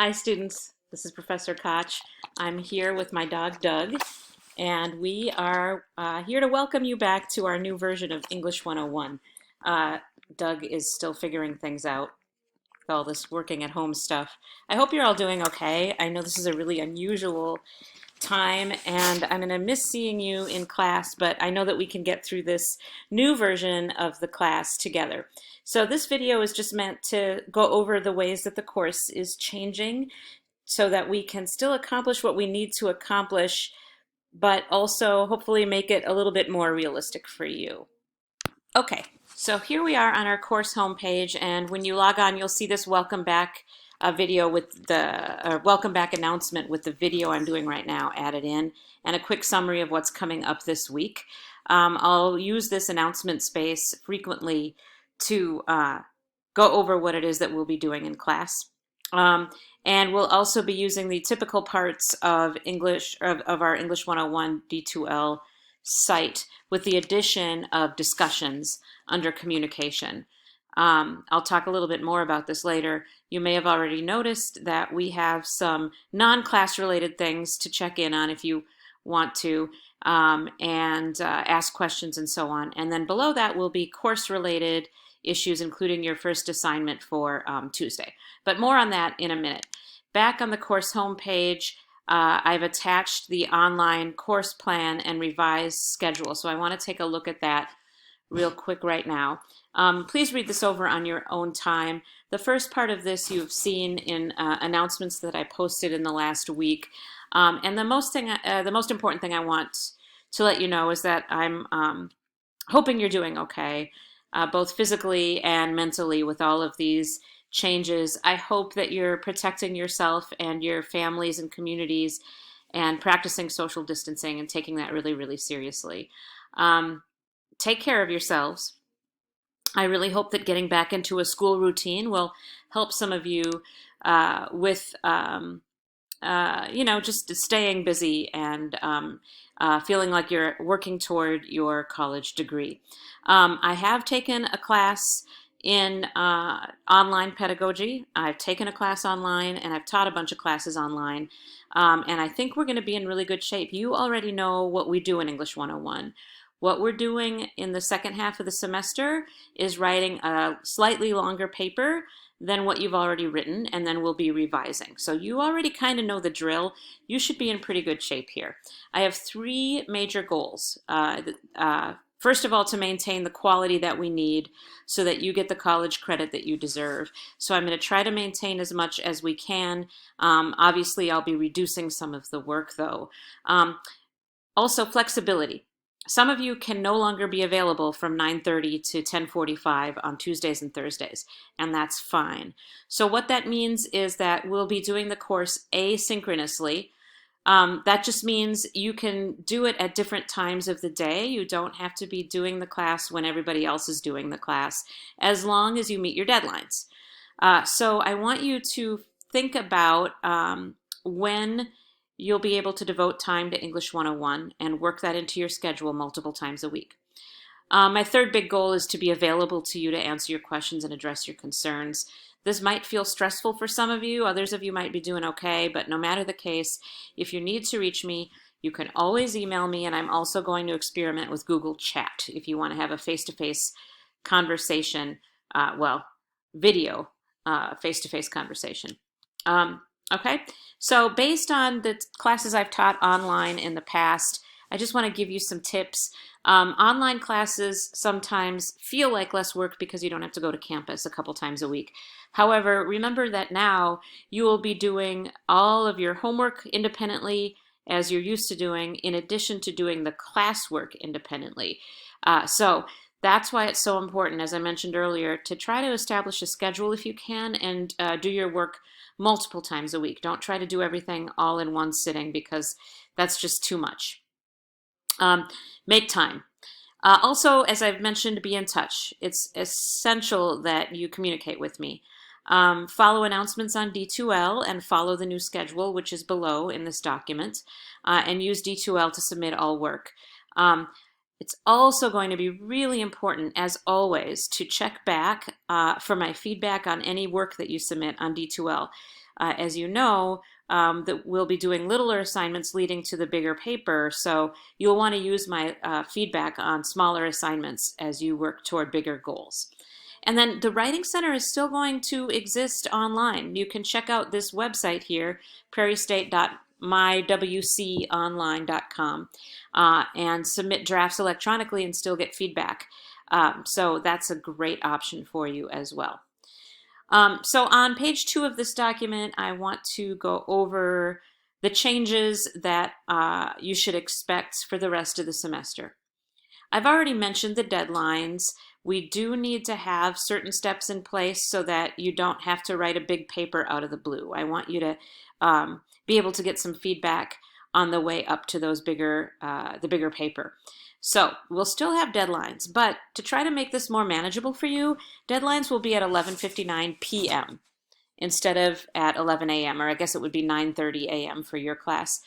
Hi students, this is Professor Cotch. I'm here with my dog Doug, and we are here to welcome you back to our new version of English 101. Doug is still figuring things out with all this working at home stuff. I hope you're all doing okay. I know this is a really unusual time, and I'm going to miss seeing you in class, but I know that we can get through this new version of the class together. So this video is just meant to go over the ways that the course is changing so that we can still accomplish what we need to accomplish, but also hopefully make it a little bit more realistic for you. Okay, so here we are on our course homepage, and when you log on, you'll see this welcome back video with the welcome back announcement with the video I'm doing right now added in, and a quick summary of what's coming up this week. I'll use this announcement space frequently to go over what it is that we'll be doing in class. And we'll also be using the typical parts of English of our English 101 D2L site with the addition of discussions under communication. I'll talk a little bit more about this later. You may have already noticed that we have some non-class related things to check in on if you want to, and ask questions and so on. And then below that will be course related issues, including your first assignment for Tuesday. But more on that in a minute. Back on the course homepage, I've attached the online course plan and revised schedule. So I want to take a look at that real quick right now. Please read this over on your own time. The first part of this you've seen in announcements that I posted in the last week. And the most important thing I want to let you know is that I'm hoping you're doing okay, both physically and mentally with all of these changes. I hope that you're protecting yourself and your families and communities and practicing social distancing and taking that really, really seriously. Take care of yourselves. I really hope that getting back into a school routine will help some of you with, just staying busy and feeling like you're working toward your college degree. I have taken a class in online pedagogy. I've taken a class online, and I've taught a bunch of classes online. And I think we're going to be in really good shape. You already know what we do in English 101. What we're doing in the second half of the semester is writing a slightly longer paper than what you've already written, and then we'll be revising. So you already kind of know the drill. You should be in pretty good shape here. I have three major goals. First of all, to maintain the quality that we need so that you get the college credit that you deserve. So I'm going to try to maintain as much as we can. Obviously, I'll be reducing some of the work, though. Also, flexibility. Some of you can no longer be available from 9:30 to 10:45 on Tuesdays and Thursdays, and that's fine. So what that means is that we'll be doing the course asynchronously. That just means you can do it at different times of the day. You don't have to be doing the class when everybody else is doing the class, as long as you meet your deadlines. So I want you to think about when you'll be able to devote time to English 101 and work that into your schedule multiple times a week. My third big goal is to be available to you to answer your questions and address your concerns. This might feel stressful for some of you. Others of you might be doing okay, but no matter the case, if you need to reach me, you can always email me, and I'm also going to experiment with Google Chat if you want to have a face-to-face conversation, video face-to-face conversation. Okay, so based on the classes I've taught online in the past, I just want to give you some tips. Online classes sometimes feel like less work because you don't have to go to campus a couple times a week. However, remember that now you will be doing all of your homework independently, as you're used to doing, in addition to doing the classwork independently. So that's why it's so important, as I mentioned earlier, to try to establish a schedule if you can, and do your work multiple times a week. Don't try to do everything all in one sitting, because that's just too much. Make time. Also, as I've mentioned, be in touch. It's essential that you communicate with me. Follow announcements on D2L and follow the new schedule, which is below in this document, and use D2L to submit all work. It's also going to be really important, as always, to check back for my feedback on any work that you submit on D2L. As you know, that we'll be doing littler assignments leading to the bigger paper, so you'll want to use my feedback on smaller assignments as you work toward bigger goals. And then the Writing Center is still going to exist online. You can check out this website here, prairiestate.mywconline.com, and submit drafts electronically and still get feedback. So that's a great option for you as well. So on page 2 of this document, I want to go over the changes that you should expect for the rest of the semester. I've already mentioned the deadlines. We do need to have certain steps in place so that you don't have to write a big paper out of the blue. I want you to be able to get some feedback on the way up to those the bigger paper. So we'll still have deadlines, but to try to make this more manageable for you, deadlines will be at 11:59 p.m. instead of at 11 a.m., or I guess it would be 9:30 a.m. for your class.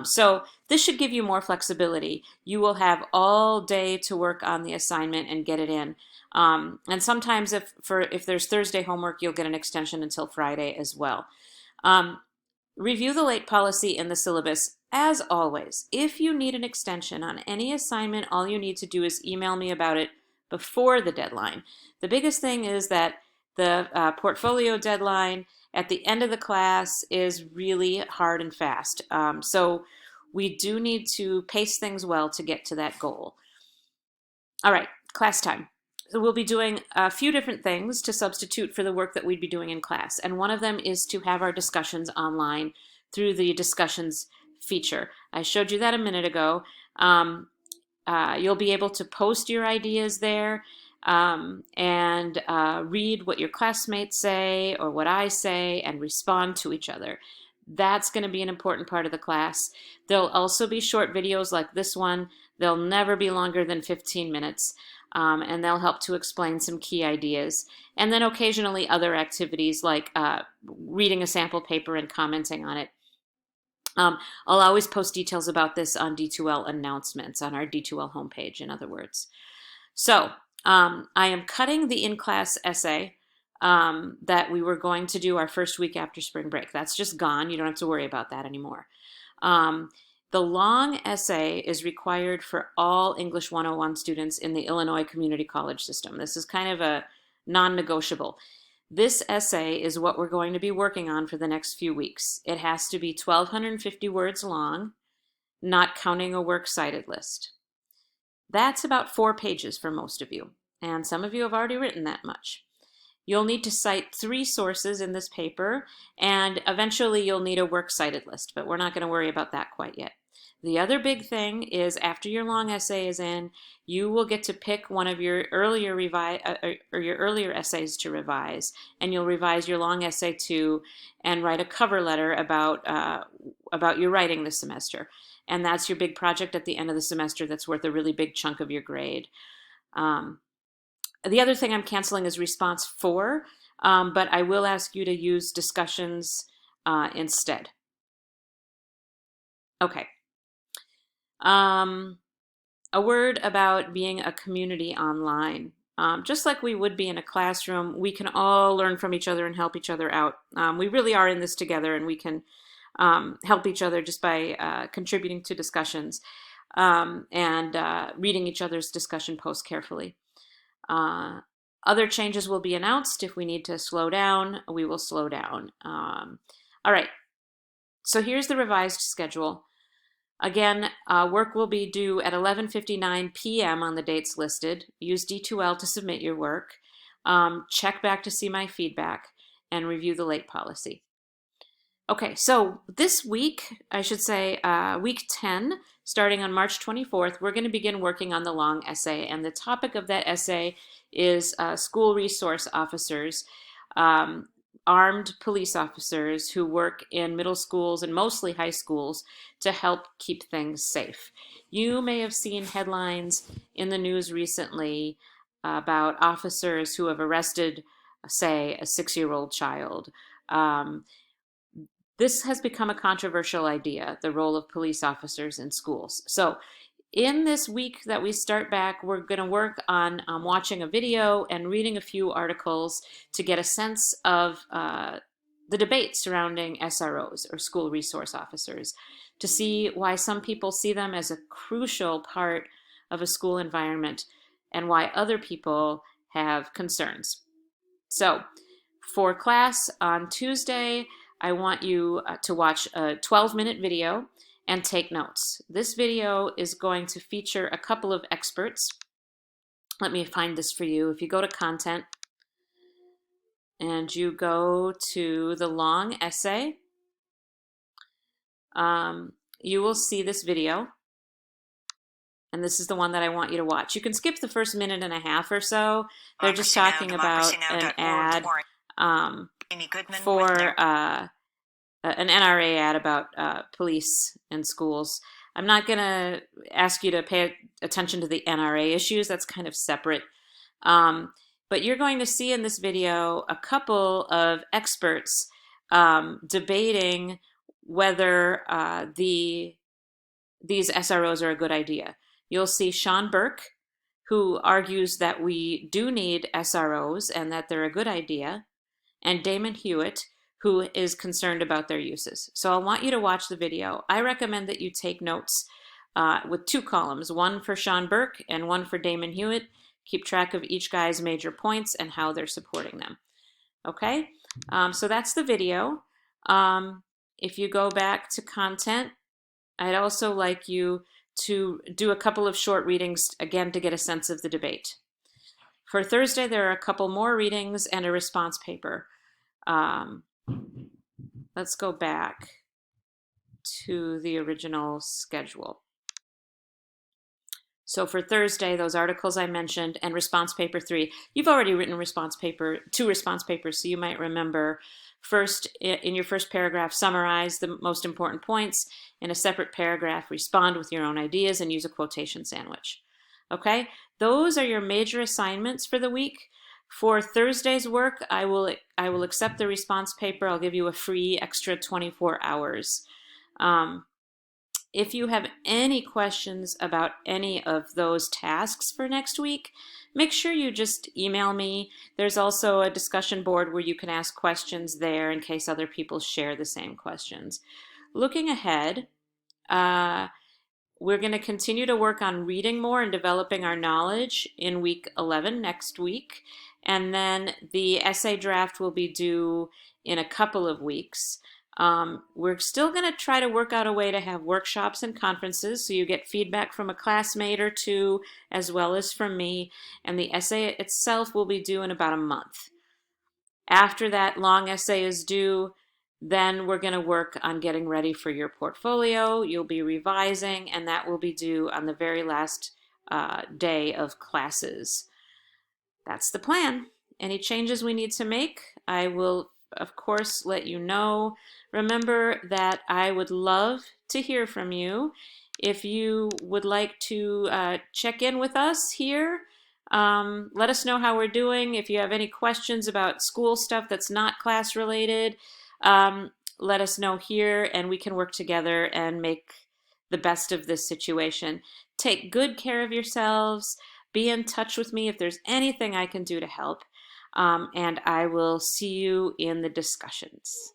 So this should give you more flexibility. You will have all day to work on the assignment and get it in. And sometimes if there's Thursday homework, you'll get an extension until Friday as well. Review the late policy in the syllabus. As always, if you need an extension on any assignment, all you need to do is email me about it before the deadline. The biggest thing is that the portfolio deadline at the end of the class is really hard and fast. So we do need to pace things well to get to that goal. All right, class time. So we'll be doing a few different things to substitute for the work that we'd be doing in class. And one of them is to have our discussions online through the discussions feature. I showed you that a minute ago. You'll be able to post your ideas there and read what your classmates say or what I say and respond to each other. That's going to be an important part of the class. There'll also be short videos like this one. They'll never be longer than 15 minutes. And they'll help to explain some key ideas. And then occasionally other activities like reading a sample paper and commenting on it. I'll always post details about this on D2L announcements, on our D2L homepage, in other words. So I am cutting the in-class essay that we were going to do our first week after spring break. That's just gone. You don't have to worry about that anymore. The long essay is required for all English 101 students in the Illinois Community College system. This is kind of a non-negotiable. This essay is what we're going to be working on for the next few weeks. It has to be 1,250 words long, not counting a works cited list. That's about 4 pages for most of you, and some of you have already written that much. You'll need to cite 3 sources in this paper, and eventually you'll need a works cited list, but we're not going to worry about that quite yet. The other big thing is after your long essay is in, you will get to pick one of your earlier essays to revise, and you'll revise your long essay too, and write a cover letter about your writing this semester. And that's your big project at the end of the semester that's worth a really big chunk of your grade. The other thing I'm canceling is response 4, but I will ask you to use discussions instead. Okay. A word about being a community online. Just like we would be in a classroom, we can all learn from each other and help each other out. We really are in this together, and we can help each other just by contributing to discussions and reading each other's discussion posts carefully. Other changes will be announced. If we need to slow down, we will slow down. All right, so here's the revised schedule. Again, work will be due at 11:59 p.m. on the dates listed. Use D2L to submit your work. Check back to see my feedback and review the late policy. Okay, so this week, I should say week 10, starting on March 24th, we're going to begin working on the long essay. And the topic of that essay is school resource officers, armed police officers who work in middle schools and mostly high schools to help keep things safe. You may have seen headlines in the news recently about officers who have arrested, say, a 6-year-old child. This has become a controversial idea, the role of police officers in schools. So In this week that we start back, we're going to work on watching a video and reading a few articles to get a sense of the debate surrounding SROs, or school resource officers, to see why some people see them as a crucial part of a school environment and why other people have concerns. So, for class on Tuesday, I want you to watch a 12-minute video and take notes. This video is going to feature a couple of experts. Let me find this for you. If you go to content and you go to the long essay, you will see this video. And this is the one that I want you to watch. You can skip the first minute and a half or so. They're just talking about an ad for an NRA ad about police and schools. I'm not going to ask you to pay attention to the NRA issues. That's kind of separate. But you're going to see in this video a couple of experts debating whether these SROs are a good idea. You'll see Sean Burke, who argues that we do need SROs and that they're a good idea, and Damon Hewitt, who is concerned about their uses. So I want you to watch the video. I recommend that you take notes with two columns, one for Sean Burke and one for Damon Hewitt. Keep track of each guy's major points and how they're supporting them. Okay, so that's the video. If you go back to content, I'd also like you to do a couple of short readings, again, to get a sense of the debate. For Thursday, there are a couple more readings and a response paper. Let's go back to the original schedule. So for Thursday, those articles I mentioned and response paper 3, you've already written two response papers, so you might remember. First, in your first paragraph, summarize the most important points. In a separate paragraph, respond with your own ideas and use a quotation sandwich. Okay, those are your major assignments for the week. For Thursday's work, I will accept the response paper. I'll give you a free extra 24 hours. If you have any questions about any of those tasks for next week, make sure you just email me. There's also a discussion board where you can ask questions there in case other people share the same questions. Looking ahead, we're going to continue to work on reading more and developing our knowledge in week 11 next week. And then the essay draft will be due in a couple of weeks. We're still going to try to work out a way to have workshops and conferences so you get feedback from a classmate or two as well as from me, and the essay itself will be due in about a month. After that long essay is due, then we're going to work on getting ready for your portfolio. You'll be revising, and that will be due on the very last day of classes. That's the plan. Any changes we need to make, I will of course let you know. Remember that I would love to hear from you. If you would like to check in with us here, let us know how we're doing. If you have any questions about school stuff that's not class related, let us know here and we can work together and make the best of this situation. Take good care of yourselves. Be in touch with me if there's anything I can do to help. And I will see you in the discussions.